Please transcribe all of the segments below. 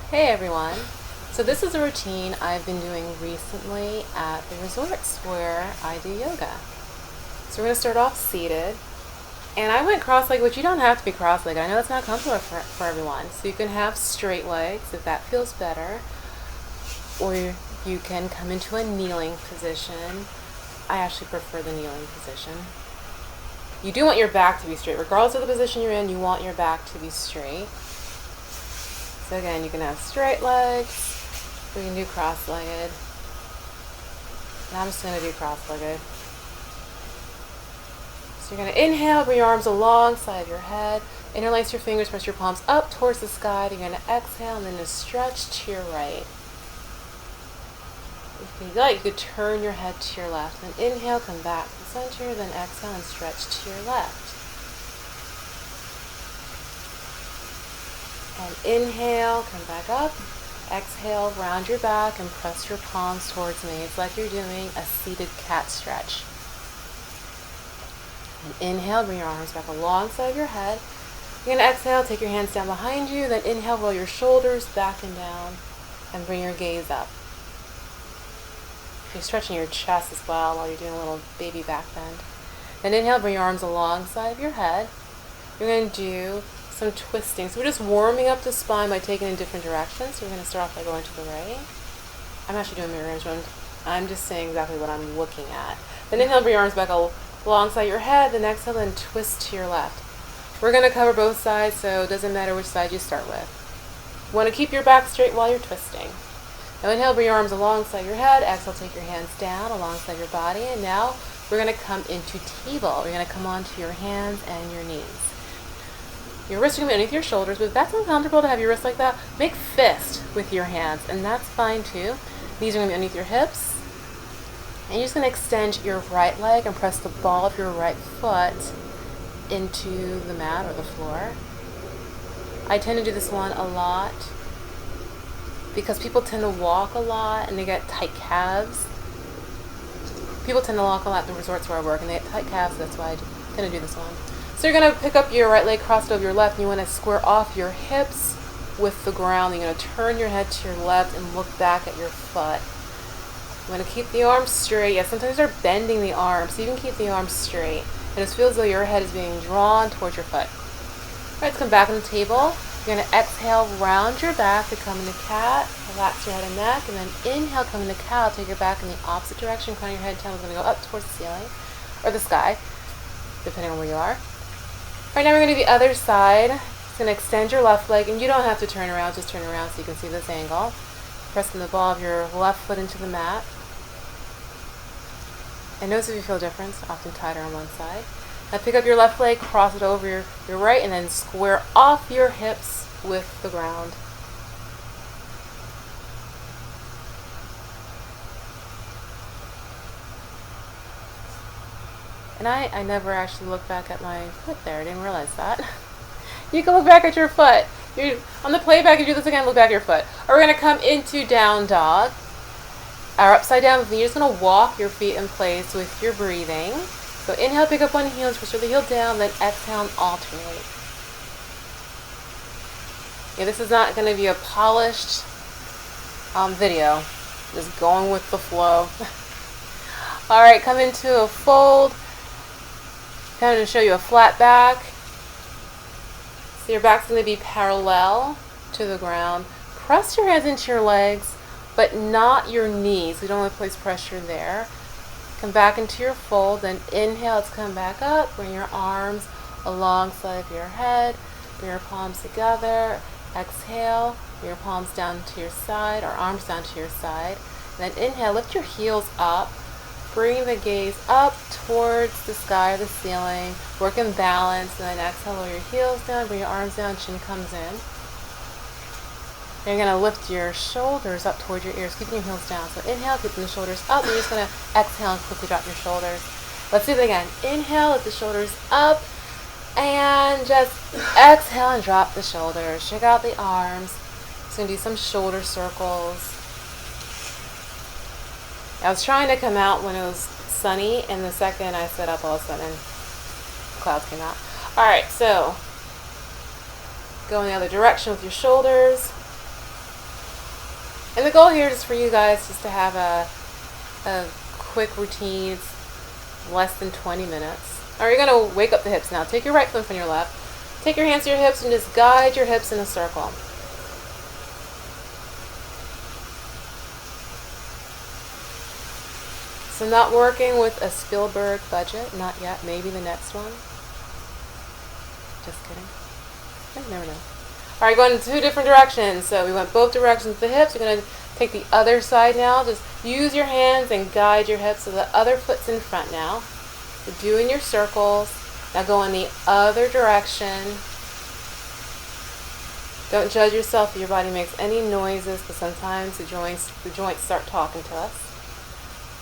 Hey everyone! So this is a routine I've been doing recently at the resorts where I do yoga. So we're going to start off seated. And I went cross-legged, which you don't have to be cross-legged. I know it's not comfortable for everyone. So you can have straight legs if that feels better. Or you can come into a kneeling position. I actually prefer the kneeling position. You do want your back to be straight. Regardless of the position you're in, you want your back to be straight. So again, you can have straight legs, or you can do cross-legged. And I'm just going to do cross-legged. So you're going to inhale, bring your arms alongside your head. Interlace your fingers, press your palms up towards the sky. You're going to exhale and then just stretch to your right. If you like, you could turn your head to your left. Then inhale, come back to the center, then exhale and stretch to your left. And inhale, come back up. Exhale, round your back and press your palms towards me. It's like you're doing a seated cat stretch. And inhale, bring your arms back alongside your head. You're going to exhale, take your hands down behind you. Then inhale, roll your shoulders back and down and bring your gaze up. You're stretching your chest as well while you're doing a little baby back bend. Then inhale, bring your arms alongside of your head. You're going to do some twisting. So we're just warming up the spine by taking in different directions. So we're going to start off by going to the right. I'm actually doing mirror image. I'm just saying exactly what I'm looking at. Then inhale, bring your arms back alongside your head. Then exhale, then twist to your left. We're going to cover both sides, so it doesn't matter which side you start with. You want to keep your back straight while you're twisting. Now inhale, bring your arms alongside your head. Exhale, take your hands down alongside your body. And now we're going to come into table. You're going to come onto your hands and your knees. Your wrists are going to be underneath your shoulders, but if that's uncomfortable to have your wrists like that, make fist with your hands, and that's fine too. Knees are going to be underneath your hips. And you're just going to extend your right leg and press the ball of your right foot into the mat or the floor. I tend to do this one a lot because people tend to walk a lot and they get tight calves. People tend to walk a lot at the resorts where I work and they get tight calves, that's why I tend to do this one. So you're going to pick up your right leg crossed over your left, and you want to square off your hips with the ground. You're going to turn your head to your left and look back at your foot. You want to keep the arms straight. Yeah, sometimes they're bending the arms, so you can keep the arms straight. It just feels as though your head is being drawn towards your foot. All right, let's come back on the table. You're going to exhale, round your back to come into cat. Relax your head and neck, and then inhale, come into cow. Take your back in the opposite direction. Crown your head down. We're going to go up towards the ceiling or the sky, depending on where you are. All right, now we're going to do the other side. It's going to extend your left leg, and you don't have to turn around, just turn around so you can see this angle. Pressing the ball of your left foot into the mat. And notice if you feel a difference, often tighter on one side. Now pick up your left leg, cross it over your right, and then square off your hips with the ground. And I never actually looked back at my foot there. I didn't realize that. You can look back at your foot. On the playback, you do this again, look back at your foot. Or we're going to come into down dog. Our upside down, you're just going to walk your feet in place with your breathing. So inhale, pick up one heel, twist the heel down, then exhale and alternate. Yeah, this is not going to be a polished video. Just going with the flow. All right, come into a fold. Kind of to show you a flat back. So your back's going to be parallel to the ground. Press your hands into your legs, but not your knees. We don't want to place pressure there. Come back into your fold, then inhale, let's come back up. Bring your arms alongside of your head. Bring your palms together. Exhale, bring your palms down to your side, or arms down to your side. And then inhale, lift your heels up. Bring the gaze up towards the sky or the ceiling. Work in balance. And then exhale, lower your heels down. Bring your arms down. Chin comes in. And you're going to lift your shoulders up towards your ears, keeping your heels down. So inhale, keeping the shoulders up. And you're just going to exhale and quickly drop your shoulders. Let's do it again. Inhale, lift the shoulders up. And just exhale and drop the shoulders. Check out the arms. Just going to do some shoulder circles. I was trying to come out when it was sunny, and the second I set up, all of a sudden clouds came out. Alright, so go in the other direction with your shoulders. And the goal here is for you guys just to have a quick routine. It's less than 20 minutes. Alright, you're going to wake up the hips now. Take your right foot from your left. Take your hands to your hips and just guide your hips in a circle. So not working with a Spielberg budget, not yet, maybe the next one. Just kidding. You never know. Alright, going in 2 different directions. So we went both directions with the hips. You're going to take the other side now. Just use your hands and guide your hips so the other foot's in front now. So doing your circles. Now go in the other direction. Don't judge yourself if your body makes any noises, because sometimes the joints start talking to us.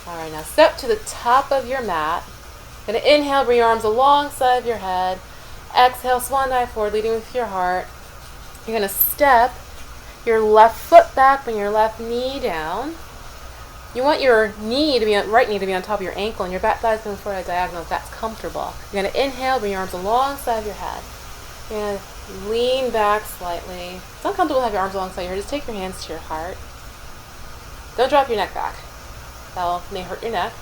Alright, now step to the top of your mat. Going to inhale, bring your arms alongside of your head. Exhale, swan dive forward, leading with your heart. You're going to step your left foot back, bring your left knee down. You want your right knee to be on top of your ankle, and your back thigh is going forward at diagonal if that's comfortable. You're going to inhale, bring your arms alongside of your head. You're going to lean back slightly. If it's uncomfortable to have your arms alongside your head, just take your hands to your heart. Don't drop your neck back. That may hurt your neck.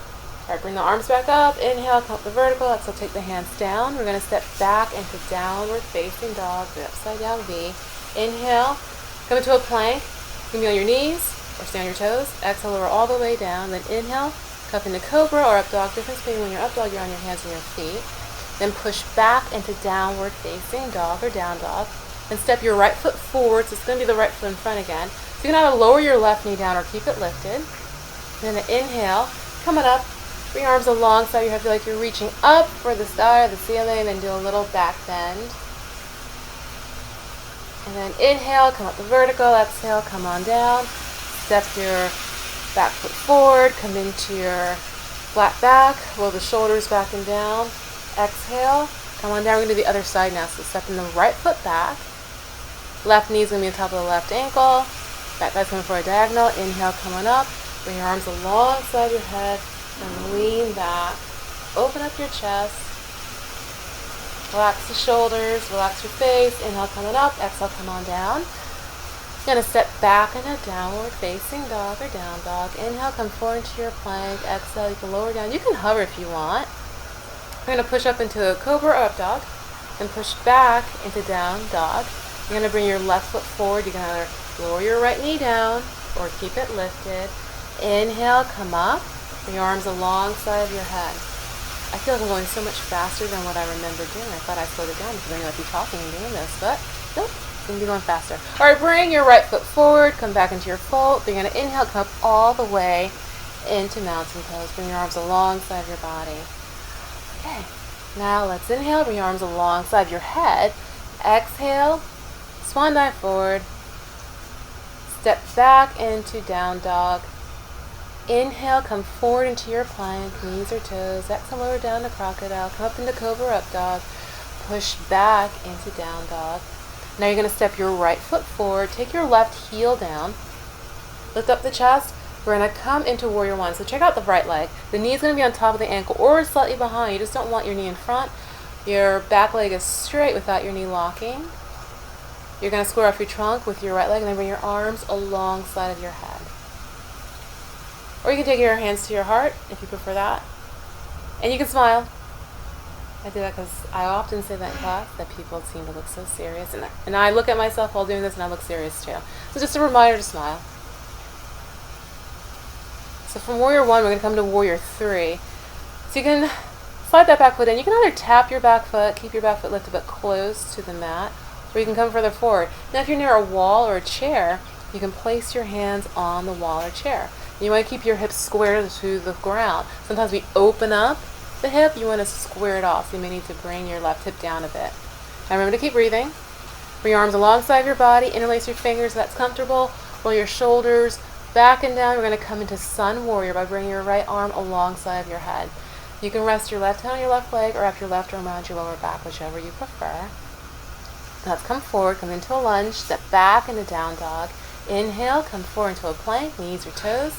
Alright, bring the arms back up. Inhale, come up the vertical. Exhale, take the hands down. We're going to step back into downward facing dog, the upside down V. Inhale, come into a plank. You can be on your knees or stay on your toes. Exhale, lower all the way down. Then inhale, come into cobra or up dog. Difference between when you're up dog, you're on your hands and your feet. Then push back into downward facing dog or down dog. And step your right foot forward. So it's going to be the right foot in front again. So you can either lower your left knee down or keep it lifted. And then inhale, coming up, bring your arms alongside your head. Feel like you're reaching up for the sky or the ceiling. Then do a little back bend. And then inhale, come up the vertical. Exhale, come on down. Step your back foot forward. Come into your flat back. Roll the shoulders back and down. Exhale, come on down. We're going to do the other side now. So stepping the right foot back. Left knee is going to be on top of the left ankle. Back thigh's coming for a diagonal. Inhale, coming up. Bring your arms alongside your head and lean back. Open up your chest. Relax the shoulders. Relax your face. Inhale, coming up. Exhale, come on down. You're going to step back in a downward facing dog or down dog. Inhale, come forward into your plank. Exhale, you can lower down. You can hover if you want. We're going to push up into a cobra or up dog and push back into down dog. You're going to bring your left foot forward. You can either lower your right knee down or keep it lifted. Inhale, come up. Bring your arms alongside of your head. I feel like I'm going so much faster than what I remember doing. I thought I slowed it down because I knew I'd be talking and doing this, but nope, it's going to be going faster. All right, bring your right foot forward. Come back into your fold. You're going to inhale, come up all the way into mountain pose. Bring your arms alongside your body. Okay, now let's inhale. Bring your arms alongside your head. Exhale, swan dive forward. Step back into down dog. Inhale, come forward into your plank, knees or toes. Exhale, lower down to crocodile. Come up into cobra up dog. Push back into down dog. Now you're going to step your right foot forward. Take your left heel down. Lift up the chest. We're going to come into warrior one. So check out the right leg. The knee is going to be on top of the ankle or slightly behind. You just don't want your knee in front. Your back leg is straight without your knee locking. You're going to square off your trunk with your right leg and then bring your arms alongside of your head. Or you can take your hands to your heart if you prefer that. And you can smile. I do that because I often say that in class that people seem to look so serious. And I look at myself while doing this and I look serious too. So just a reminder to smile. So from warrior one, we're going to come to warrior three. So you can slide that back foot in. You can either tap your back foot, keep your back foot lifted but close to the mat, or you can come further forward. Now if you're near a wall or a chair, you can place your hands on the wall or chair. You want to keep your hips square to the ground. Sometimes we open up the hip. You want to square it off. So you may need to bring your left hip down a bit. Now remember to keep breathing. Bring your arms alongside your body. Interlace your fingers if that's comfortable. Roll your shoulders back and down. We're going to come into sun warrior by bringing your right arm alongside of your head. You can rest your left hand on your left leg or wrap your left arm around your lower back, whichever you prefer. Now let's come forward. Come into a lunge. Step back into down dog. Inhale, come forward into a plank, knees or toes.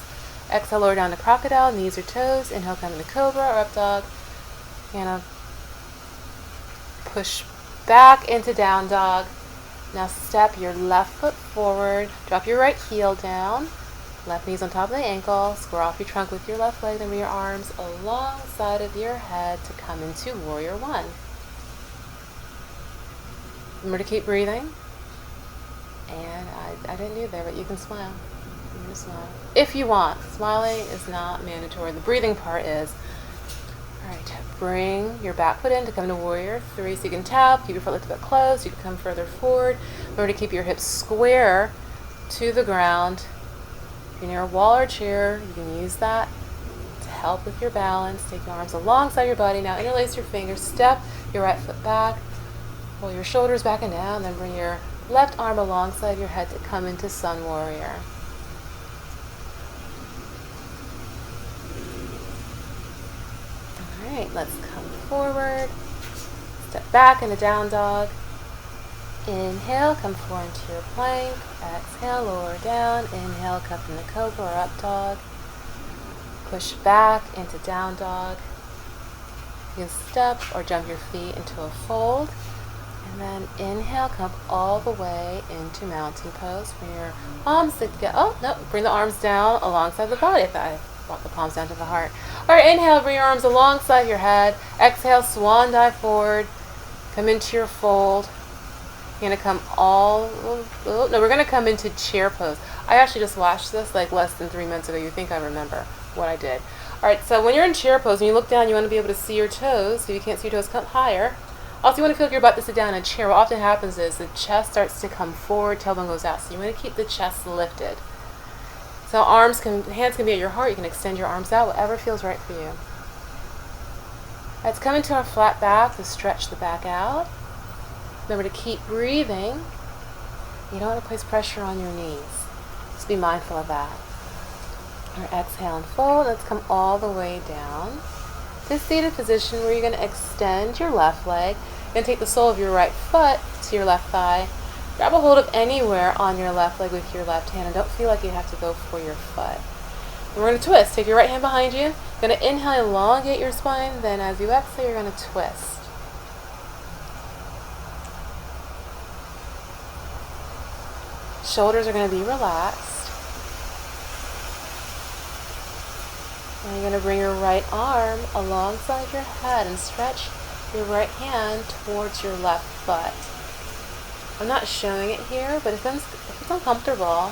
Exhale, lower down to crocodile, knees or toes. Inhale, come into cobra or up dog. And push back into down dog. Now step your left foot forward. Drop your right heel down. Left knee's on top of the ankle. Square off your trunk with your left leg. Then bring your arms alongside of your head to come into Warrior One. Remember to keep breathing. And I didn't do there, but you can smile. You can smile. If you want. Smiling is not mandatory. The breathing part is. Alright, bring your back foot in to come to Warrior 3. So you can tap, keep your foot lifted but closed. You can come further forward. Remember to keep your hips square to the ground. If you're near a wall or chair, you can use that to help with your balance. Take your arms alongside your body. Now interlace your fingers. Step your right foot back. Pull your shoulders back and down. Then bring your left arm alongside your head to come into Sun Warrior. Alright, let's come forward. Step back into Down Dog. Inhale, come forward into your plank. Exhale, lower down. Inhale, come into Cobra or Up Dog. Push back into Down Dog. You can step or jump your feet into a fold. And then inhale, come all the way into Mountain Pose. Bring your palms together. Oh, no, bring the arms down alongside the body. I brought the palms down to the heart. All right, inhale, bring your arms alongside your head. Exhale, swan dive forward. Come into your fold. You're going to come we're going to come into chair pose. I actually just watched this like less than 3 minutes ago. You think I remember what I did. All right, so when you're in chair pose, when you look down, you want to be able to see your toes. If you can't see your toes, come higher. Also, you want to feel like you're about to sit down in a chair. What often happens is the chest starts to come forward, tailbone goes out. So you want to keep the chest lifted. So hands can be at your heart. You can extend your arms out, whatever feels right for you. Let's come into our flat back to stretch the back out. Remember to keep breathing. You don't want to place pressure on your knees. Just be mindful of that. All right, exhale and fold. Let's come all the way down. This seated position where you're going to extend your left leg. You're going to take the sole of your right foot to your left thigh. Grab a hold of anywhere on your left leg with your left hand and don't feel like you have to go for your foot. And we're going to twist. Take your right hand behind you. You're going to inhale, elongate your spine. Then as you exhale, you're going to twist. Shoulders are going to be relaxed. And you're going to bring your right arm alongside your head and stretch your right hand towards your left foot. I'm not showing it here, but if it's uncomfortable,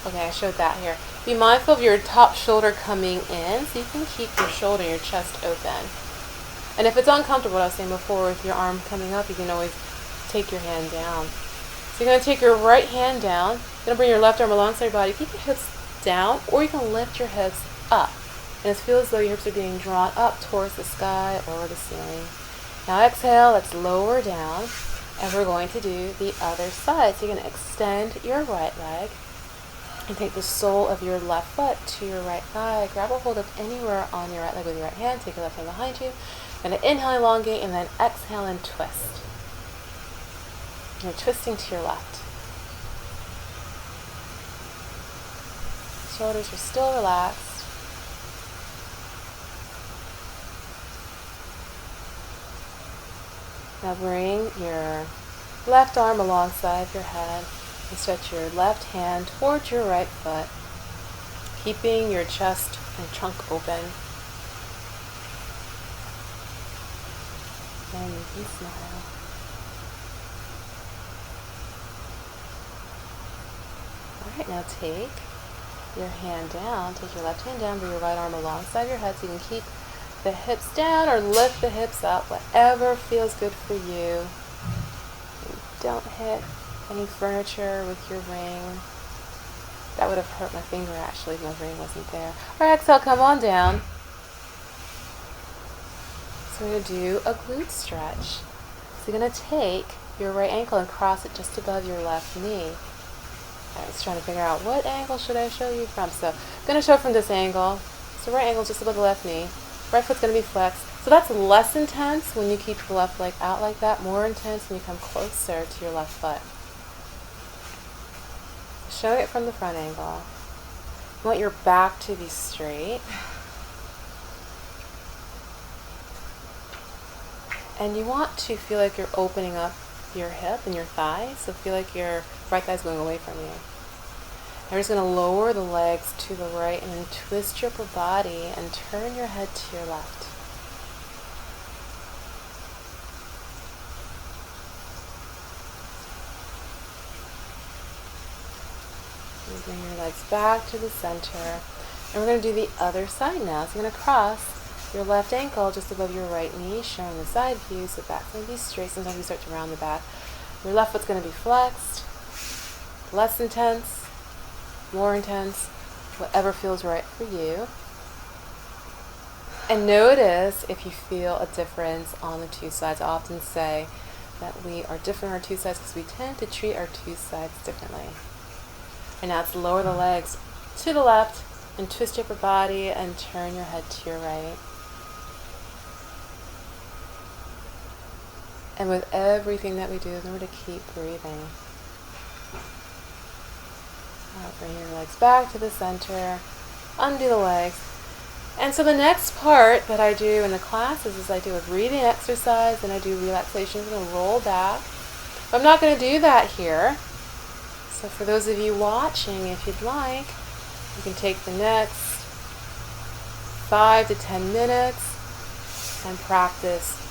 okay, I showed that here. Be mindful of your top shoulder coming in so you can keep your shoulder and your chest open. And if it's uncomfortable, what I was saying before, with your arm coming up, you can always take your hand down. So you're going to take your right hand down. You're going to bring your left arm alongside your body. Keep your hips down, or you can lift your hips up. And it feels as though your hips are being drawn up towards the sky or the ceiling. Now exhale, let's lower down. And we're going to do the other side. So you're going to extend your right leg and take the sole of your left foot to your right thigh. Grab a hold of anywhere on your right leg with your right hand. Take your left hand behind you. And inhale, elongate, and then exhale and twist. You're twisting to your left. Shoulders are still relaxed. Now bring your left arm alongside your head and stretch your left hand towards your right foot, keeping your chest and trunk open. And you can smile. Alright, now take your hand down, take your left hand down, bring your right arm alongside your head so you can keep the hips down or lift the hips up, whatever feels good for you. Don't hit any furniture with your ring. That would have hurt my finger actually if my ring wasn't there. Alright, exhale, come on down. So we're going to do a glute stretch. So you're going to take your right ankle and cross it just above your left knee. I was trying to figure out what angle should I show you from. So I'm going to show from this angle. So right ankle just above the left knee. Right foot's going to be flexed. So that's less intense when you keep your left leg out like that. More intense when you come closer to your left foot. Show it from the front angle. You want your back to be straight. And you want to feel like you're opening up your hip and your thigh. So feel like your right thigh is going away from you. we're just going to lower the legs to the right and then twist your upper body and turn your head to your left. You bring your legs back to the center. And we're going to do the other side now. So you're going to cross your left ankle just above your right knee, showing the side view, so back's going to be straight. Sometimes you start to round the back. Your left foot's going to be flexed, less intense, more intense, whatever feels right for you. And notice if you feel a difference on the two sides. I often say that we are different on our two sides because we tend to treat our two sides differently. And now let's lower the legs to the left and twist your upper body and turn your head to your right. And with everything that we do, remember to keep breathing. Now bring your legs back to the center, undo the legs. And so the next part that I do in the classes is I do a breathing exercise and I do relaxation. I'm going to roll back. But I'm not going to do that here. So for those of you watching, if you'd like, you can take the next 5 to 10 minutes and practice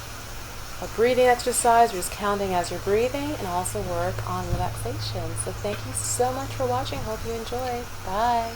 a breathing exercise. We're just counting as you're breathing and also work on relaxation. So thank you so much for watching. Hope you enjoyed. Bye.